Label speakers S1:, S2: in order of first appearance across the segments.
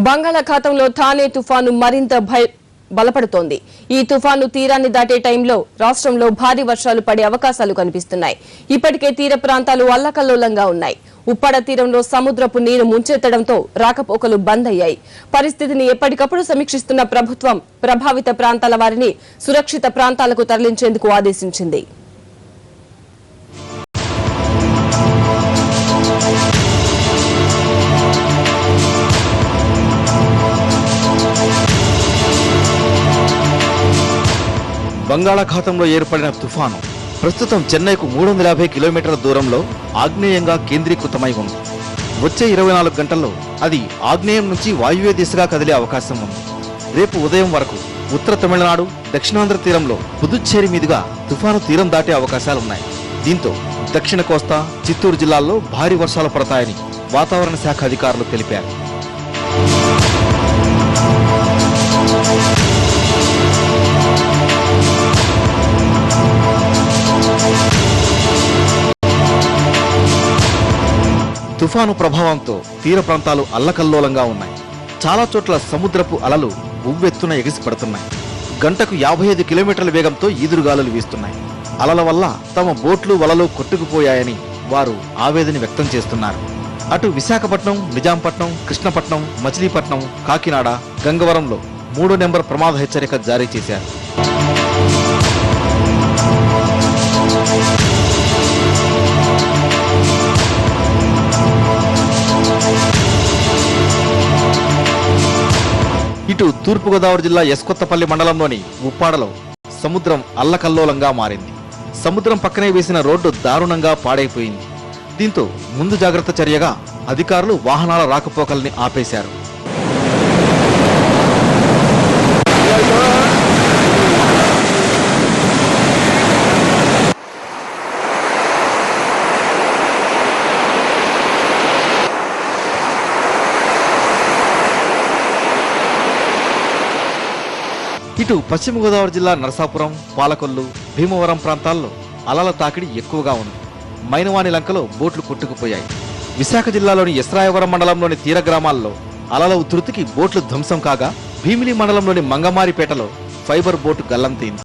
S1: బంగాళాఖాతంలో థానే తుఫాను మరింత బలపడుతోంది. ఈ తుఫాను తీరాన్ని దాటే టైంలో రాష్ట్రంలో భారీ వర్షాలు పడే అవకాశాలు కనిపిస్తున్నాయి. ఇప్పటికే తీర ప్రాంతాలు అల్లకల్లోలంగా ఉన్నాయి. ఉప్పాడ తీరంలో సముద్రపు నీరు ముంచెత్తడంతో రాకపోకలు బంద్ అయ్యాయి. పరిస్థితిని ఎప్పటికప్పుడు సమీక్షిస్తున్న ప్రభుత్వం ప్రభావిత ప్రాంతాల వారిని సురక్షిత ప్రాంతాలకు తరలించేందుకు ఆదేశించింది.
S2: బంగాళాఖాతంలో ఏర్పడిన తుఫాను ప్రస్తుతం చెన్నైకు 350 కిలోమీటర్ల దూరంలో ఆగ్నేయంగా కేంద్రీకృతమై ఉంది. వచ్చే 24 గంటల్లో అది ఆగ్నేయం నుంచి వాయువ్య దిశగా కదిలే అవకాశం ఉంది. రేపు ఉదయం వరకు ఉత్తర తమిళనాడు, దక్షిణాంధ్ర తీరంలో పుదుచ్చేరి మీదుగా తుఫాను తీరం దాటే అవకాశాలున్నాయి. దీంతో దక్షిణ కోస్తా, చిత్తూరు జిల్లాల్లో భారీ వర్షాలు పడతాయని వాతావరణ శాఖ అధికారులు తెలిపారు. తుఫాను ప్రభావంతో తీర ప్రాంతాలు అల్లకల్లోలంగా ఉన్నాయి. చాలా చోట్ల సముద్రపు అలలు ఉవ్వెత్తున ఎగిసిపడుతున్నాయి. గంటకు 55 కిలోమీటర్ల వేగంతో ఈదురుగాలులు వీస్తున్నాయి. అలల వల్ల తమ బోట్లు వలలు కొట్టుకుపోయాయని వారు ఆవేదన వ్యక్తం చేస్తున్నారు. అటు విశాఖపట్నం, నిజాంపట్నం, కృష్ణపట్నం, మచిలీపట్నం, కాకినాడ, గంగవరంలో 3వ నెంబర్ ప్రమాద హెచ్చరిక జారీ చేశారు. ఇటు తూర్పుగోదావరి జిల్లా ఎస్కొత్తపల్లి మండలంలోని ఉప్పాడలో సముద్రం అల్లకల్లోలంగా మారింది. సముద్రం పక్కనే వేసిన రోడ్డు దారుణంగా పాడైపోయింది. దీంతో ముందు జాగ్రత్త చర్యగా అధికారులు వాహనాల రాకపోకల్ని ఆపేశారు. ఇటు పశ్చిమ గోదావరి జిల్లా నరసాపురం, పాలకొల్లు, భీమవరం ప్రాంతాల్లో అలల తాకిడి ఎక్కువగా ఉంది. మైనవాణి లంకలో బోట్లు కొట్టుకుపోయాయి. విశాఖ జిల్లాలోని ఎస్రాయవరం మండలంలోని తీర గ్రామాల్లో అలల ఉధృతికి బోట్లు ధ్వంసం కాగా, భీమిలి మండలంలోని మంగమారిపేటలో ఫైబర్ బోటు గల్లంతైంది.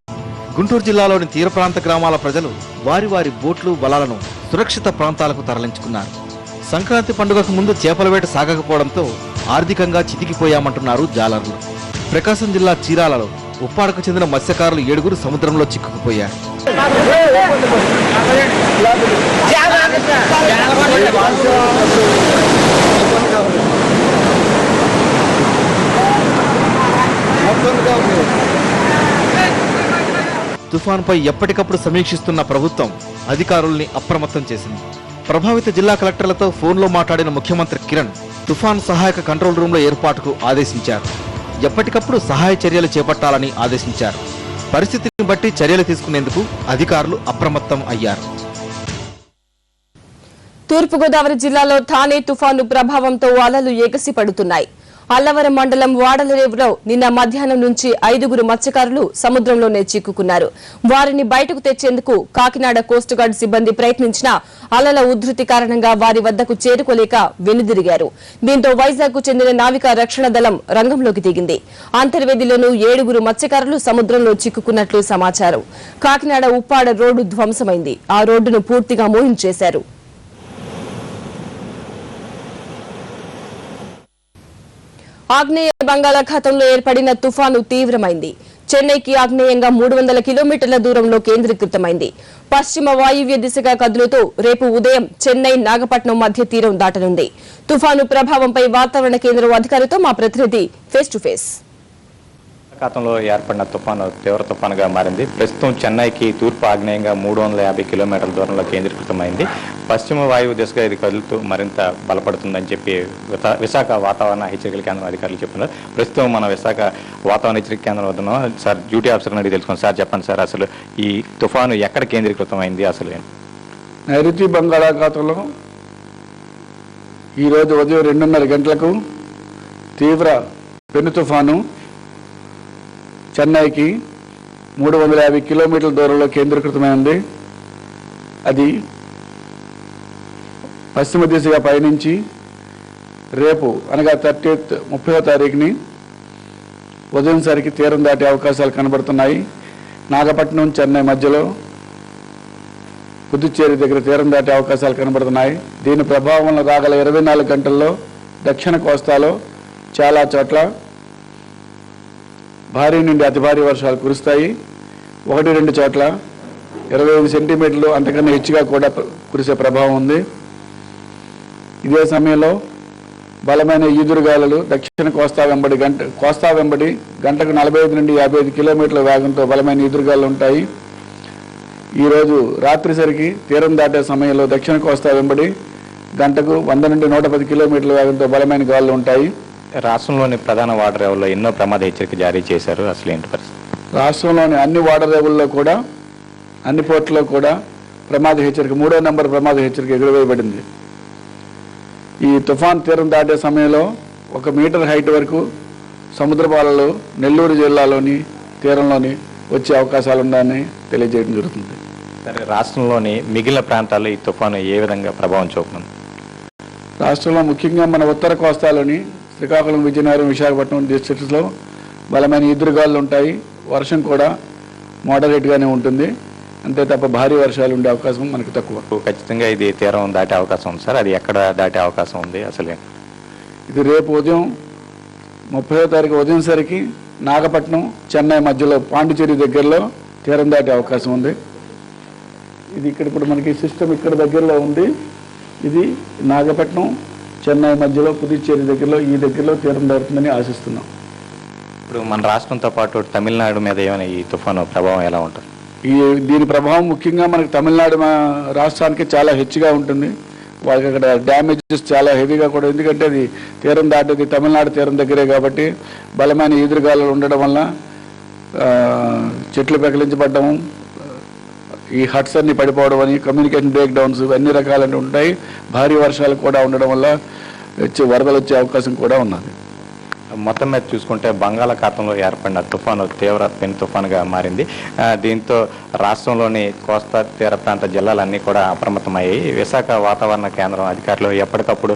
S2: గుంటూరు జిల్లాలోని తీర ప్రాంత గ్రామాల ప్రజలు వారి వారి బోట్లు, వలలను సురక్షిత ప్రాంతాలకు తరలించుకున్నారు. సంక్రాంతి పండుగకు ముందు చేపల వేట సాగకపోవడంతో ఆర్థికంగా చితికిపోయామంటున్నారు జాలర్లు. ప్రకాశం జిల్లా చీరాలలో ఉప్పాడకు చెందిన మత్స్యకారులు 7గురు సముద్రంలో చిక్కుకుపోయారు. తుఫాన్పై ఎప్పటికప్పుడు సమీక్షిస్తున్న ప్రభుత్వం అధికారుల్ని అప్రమత్తం చేసింది. ప్రభావిత జిల్లా కలెక్టర్లతో ఫోన్లో మాట్లాడిన ముఖ్యమంత్రి కిరణ్ తుఫాన్ సహాయక కంట్రోల్ రూమ్ల ఏర్పాటుకు ఆదేశించారు. ఎప్పటికప్పుడు సహాయ చర్యలు చేపట్టాలని ఆదేశించారు. పరిస్థితిని బట్టి చర్యలు తీసుకునేందుకు అధికారులు అప్రమత్తం అయ్యారు.
S1: తూర్పుగోదావరి జిల్లాలో థానే తుఫాను ప్రభావంతో అలలు ఎగసి పడుతున్నాయి. అల్లవరం మండలం వాడలరేవులో నిన్న మధ్యాహ్నం నుంచి 5గురు మత్స్యకారులు సముద్రంలోనే చిక్కుకున్నారు. వారిని బయటకు తెచ్చేందుకు కాకినాడ కోస్ట్ గార్డ్ సిబ్బంది ప్రయత్నించినా అలల ఉధృతి కారణంగా వారి వద్దకు చేరుకోలేక వెనుదిరిగారు. దీంతో వైజాగ్ కు చెందిన నావికా రక్షణ దళం రంగంలోకి దిగింది. అంతర్వేదిలోనూ 7గురు మత్స్యకారులు సముద్రంలో చిక్కుకున్నట్లు సమాచారం. కాకినాడ ఉప్పాడ రోడ్డు ధ్వంసమైంది. ఆ రోడ్డును పూర్తిగా మూయించేశారు. ఆగ్నేయ బంగాళాఖాతంలో ఏర్పడిన తుఫాను తీవ్రమైంది. చెన్నైకి ఆగ్నేయంగా 300 కిలోమీటర్ల దూరంలో కేంద్రీకృతమైంది. పశ్చిమ వాయువ్య దిశగా కదులుతూ రేపు ఉదయం చెన్నై, నాగపట్నం మధ్య తీరం దాటనుంది. తుఫాను ప్రభావంపై వాతావరణ కేంద్రం అధికారితో మా ప్రతినిధి ఫేస్ టు ఫేస్.
S3: బంగాళాఖాతంలో ఏర్పడిన తుఫాను తీవ్ర తుఫానుగా మారింది. ప్రస్తుతం చెన్నైకి తూర్పు ఆగ్నేయంగా 350 కిలోమీటర్ల దూరంలో కేంద్రీకృతమైంది. పశ్చిమ వాయువు దిశగా ఇది కదులుతూ మరింత బలపడుతుందని చెప్పి విశాఖ వాతావరణ హెచ్చరికల కేంద్రం అధికారులు చెప్తున్నారు. ప్రస్తుతం మన విశాఖ వాతావరణ హెచ్చరిక కేంద్రం వద్ద సార్ డ్యూటీ ఆఫీసర్ అడిగి తెలుసుకోండి. సార్ చెప్పండి సార్, అసలు ఈ తుఫాను ఎక్కడ కేంద్రీకృతమైంది? అసలు
S4: నైరుతి బంగాళాఖాతంలో ఈరోజు ఉదయం 2:30 గంటలకు తీవ్ర పెను తుఫాను చెన్నైకి 350 కిలోమీటర్ల దూరంలో కేంద్రీకృతమైంది. అది పశ్చిమ దిశగా పయనించి రేపు అనగా 30వ తారీఖుని ఉదయం సరికి తీరం దాటే అవకాశాలు కనబడుతున్నాయి. నాగపట్నం చెన్నై మధ్యలో పుదుచ్చేరి దగ్గర తీరం దాటే అవకాశాలు కనబడుతున్నాయి. దీని ప్రభావం రాగల 24 గంటల్లో దక్షిణ కోస్తాలో చాలా చోట్ల భారీ నుండి అతి భారీ వర్షాలు కురుస్తాయి. 1-2 చోట్ల 25 సెంటీమీటర్లు అంతకన్నా హెచ్చుగా కూడా కురిసే ప్రభావం ఉంది. ఇదే సమయంలో బలమైన ఈదురుగాలులు దక్షిణ కోస్తా వెంబడి గంటకు 45 నుండి 55 కిలోమీటర్ల వేగంతో బలమైన ఈదురుగాలులు ఉంటాయి. ఈరోజు రాత్రి సరికి తీరం దాటే సమయంలో దక్షిణ కోస్తా వెంబడి గంటకు 100 నుండి 110 కిలోమీటర్ల వేగంతో బలమైన గాలులు ఉంటాయి.
S3: రాష్ట్రంలోని ప్రధాన వాటర్లలో ఎన్నో ప్రమాద హెచ్చరిక జారీ చేశారు. అసలు ఏంటి పరిస్థితి?
S4: రాష్ట్రంలోని అన్ని వాటర్ లెవెల్లో కూడా అన్ని పోర్టుల్లో కూడా ప్రమాద హెచ్చరిక 3వ నెంబర్ ప్రమాద హెచ్చరిక ఎగురవేయబడింది. ఈ తుఫాన్ తీరం దాటే సమయంలో 1 మీటర్ హైట్ వరకు సముద్రపాలలు నెల్లూరు జిల్లాలోని తీరంలోని వచ్చే అవకాశాలు ఉన్నాయని తెలియజేయడం జరుగుతుంది.
S3: సరే, రాష్ట్రంలోని మిగిలిన ప్రాంతాల్లో ఈ తుఫాను ఏ విధంగా ప్రభావం చూపుతుంది?
S4: రాష్ట్రంలో ముఖ్యంగా మన ఉత్తర కోస్తాలోని శ్రీకాకుళం, విజయనగరం, విశాఖపట్నం డిస్ట్రిక్ట్స్లో బలమైన ఈదురుగాలులు ఉంటాయి. వర్షం కూడా మోడరేట్గానే ఉంటుంది. అంతే తప్ప భారీ వర్షాలు ఉండే అవకాశం మనకు తక్కువ.
S3: ఖచ్చితంగా ఇది తీరం దాటే అవకాశం ఉంది సార్. అది ఎక్కడ దాటే అవకాశం ఉంది అసలు?
S4: ఇది రేపు ఉదయం 30వ తారీఖు ఉదయం సరికి నాగపట్నం చెన్నై మధ్యలో పాండిచేరి దగ్గరలో తీరం దాటే అవకాశం ఉంది. ఇది ఇక్కడ ఇప్పుడు మనకి సిస్టమ్ ఇక్కడ దగ్గరలో ఉంది. ఇది నాగపట్నం చెన్నై మధ్యలో పుదుచ్చేరి దగ్గరలో తీరం దాటుతుందని ఆశిస్తున్నాం.
S3: ఇప్పుడు మన రాష్ట్రంతో పాటు తమిళనాడు మీద ఏమైనా ఈ తుఫాను ప్రభావం ఎలా ఉంటుంది?
S4: దీని ప్రభావం ముఖ్యంగా మనకి తమిళనాడు రాష్ట్రానికి చాలా హెచ్చుగా ఉంటుంది. వాళ్ళకి అక్కడ డ్యామేజెస్ చాలా హెవీగా కూడా, ఎందుకంటే అది తీరం దాటేది తమిళనాడు తీరం దగ్గరే కాబట్టి బలమైన ఈదురుగాలులు ఉండడం వల్ల చెట్లు పెకిలించబడ్డం, ఈ హట్స్ అన్ని పడిపోవడం అని, కమ్యూనికేషన్ బ్రేక్ డౌన్స్ అన్ని రకాలన్నీ ఉంటాయి. భారీ వర్షాలు కూడా ఉండడం వల్ల వరదలు వచ్చే అవకాశం కూడా ఉన్నది.
S3: మొత్తం మీద చూసుకుంటే బంగాళాఖాతంలో ఏర్పడిన తుఫాను తీవ్ర పెను తుఫానుగా మారింది. దీంతో రాష్ట్రంలోని కోస్తా తీర ప్రాంత జిల్లాలన్నీ కూడా అప్రమత్తమయ్యాయి. విశాఖ వాతావరణ కేంద్రం అధికారులు ఎప్పటికప్పుడు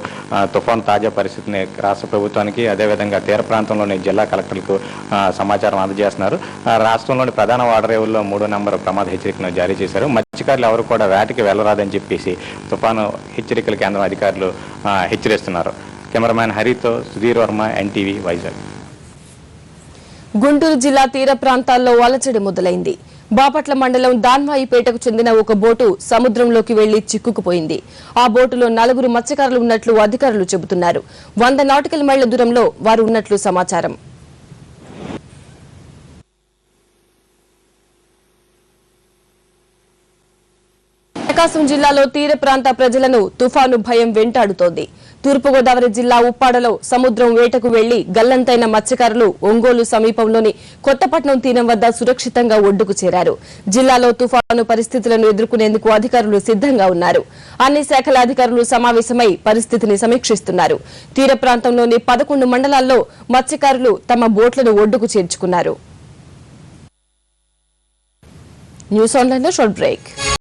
S3: తుఫాను తాజా పరిస్థితిని రాష్ట్ర ప్రభుత్వానికి, అదేవిధంగా తీర ప్రాంతంలోని జిల్లా కలెక్టర్లకు సమాచారం అందజేస్తున్నారు. రాష్ట్రంలోని ప్రధాన వాడరేవుల్లో 3వ నెంబర్ ప్రమాద హెచ్చరికను జారీ చేశారు. మత్స్యకారులు ఎవరు కూడా వేటకి వెళ్లరాదని చెప్పేసి తుఫాను హెచ్చరికల కేంద్రం అధికారులు హెచ్చరిస్తున్నారు. కెమెరామ్యాన్ హరితో సుధీర్ వర్మ, ఎన్టీవీ, వైజాగ్.
S1: గుంటూరు జిల్లా తీర ప్రాంతాల్లో అలజడి మొదలైంది. బాపట్ల మండలం దాన్వాయిపేటకు చెందిన ఒక బోటు సముద్రంలోకి వెళ్లి చిక్కుకుపోయింది. ఆ బోటులో 4 మత్స్యకారులు ఉన్నట్లు అధికారులు చెబుతున్నారు. 100 నాటికల్ మైళ్ల దూరంలో వారు ఉన్నట్లు సమాచారం. ప్రకాశం జిల్లాలో తీర ప్రాంత ప్రజలను తుఫాను భయం వెంటాడుతోంది. తూర్పుగోదావరి జిల్లా ఉప్పాడలో సముద్రం వేటకు వెళ్లి గల్లంతైన మత్స్యకారులు ఒంగోలు సమీపంలోని కొత్తపట్నం తీరం వద్ద సురక్షితంగా ఒడ్డుకు చేరారు. జిల్లాలో తుఫాను పరిస్థితులను ఎదుర్కొనేందుకు అధికారులు సిద్దంగా ఉన్నారు. అన్ని శాఖల అధికారులు సమావేశమై పరిస్థితిని సమీక్షిస్తున్నారు. తీర ప్రాంతంలోని 11 మండలాల్లో మత్స్యకారులు తమ బోట్లను ఒడ్డుకు చేర్చుకున్నారు. న్యూస్ ఆన్లైన్లో షార్ట్ బ్రేక్.